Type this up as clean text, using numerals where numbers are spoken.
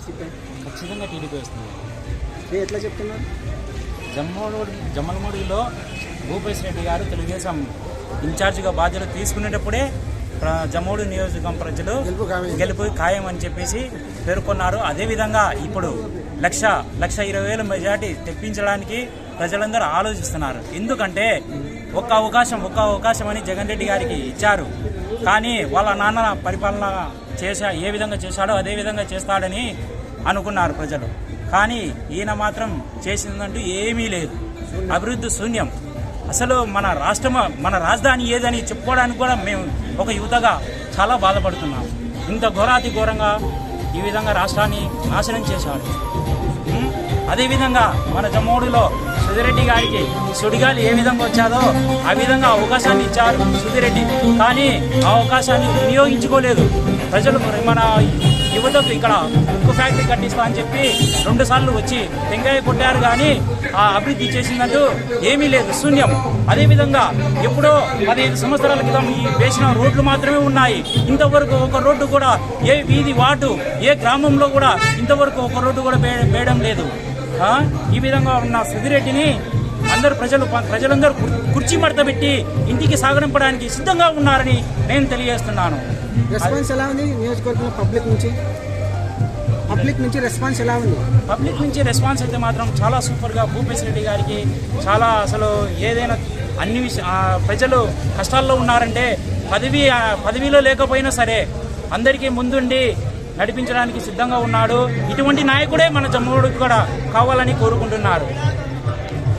ఖచ్చితంగా టీడీపీ వస్తుంది. ఎట్లా చెప్తున్నారు? జమ్మలమడుగులో భూపేశ్ రెడ్డి గారు తెలుగుదేశం ఇన్ఛార్జిగా బాధ్యతలు తీసుకునేటప్పుడే జమ్మోడు నియోజకవర్గం ప్రజలు గెలుపు ఖాయం అని చెప్పేసి పేర్కొన్నారు. అదేవిధంగా ఇప్పుడు 1,20,000 మెజార్టీ తెప్పించడానికి ప్రజలందరూ ఆలోచిస్తున్నారు. ఎందుకంటే ఒక్క అవకాశం అని జగన్ రెడ్డి గారికి ఇచ్చారు. కానీ వాళ్ళ నాన్న పరిపాలన ఏ విధంగా చేశాడో అదే విధంగా చేస్తాడని అనుకున్నారు ప్రజలు. కానీ ఈయన మాత్రం చేసిందంటూ ఏమీ లేదు. అభివృద్ధి శూన్యం. అసలు మన రాజధాని ఏదని చెప్పుకోవడానికి కూడా మేము ఒక యువతగా చాలా బాధపడుతున్నాం. ఇంత ఘోరాతి ఘోరంగా ఈ విధంగా రాష్ట్రాన్ని నాశనం చేశాడు. అదేవిధంగా మన జమ్మోడులో సుధిరెడ్డి గారికి సుడిగాలి ఏ విధంగా వచ్చాదో ఆ విధంగా అవకాశాన్ని ఇచ్చారు సుధిరెడ్డి. కానీ ఆ అవకాశాన్ని వినియోగించుకోలేదు ప్రజలు. మన యువతకు ఇక్కడ ఉక్కు ఫ్యాక్టరీ కట్టిస్తా అని చెప్పి 2 సార్లు వచ్చి టెంకాయ కొట్టారు. కానీ ఆ అభివృద్ధి చేసిందంటూ ఏమీ లేదు, శూన్యం. అదేవిధంగా ఎప్పుడో 15 సంవత్సరాల క్రితం ఈ వేసిన రోడ్లు మాత్రమే ఉన్నాయి. ఇంతవరకు ఒక రోడ్డు కూడా ఏ వీధి వార్డు ఏ గ్రామంలో కూడా ఇంతవరకు ఒక రోడ్డు కూడా వేయడం లేదు. ఈ విధంగా ఉన్న సుధిరెడ్డిని ప్రజలందరూ కుర్చీ మడత పెట్టి ఇంటికి సాగనింపడానికి సిద్ధంగా ఉన్నారని నేను తెలియజేస్తున్నాను. రెస్పాన్స్ ఎలా ఉంది నియోజకవర్గంలో పబ్లిక్ నుంచి రెస్పాన్స్ ఎలా ఉంది? పబ్లిక్ నుంచి రెస్పాన్స్ అయితే మాత్రం చాలా సూపర్గా. భూపేశ్ రెడ్డి గారికి చాలా అసలు ఏదైనా ప్రజలు కష్టాల్లో ఉన్నారంటే పదవిలో లేకపోయినా సరే అందరికీ ముందుండి నడిపించడానికి సిద్ధంగా ఉన్నాడు. ఇటువంటి నాయకుడే మన జమ్మోడుకు కూడా కావాలని కోరుకుంటున్నారు.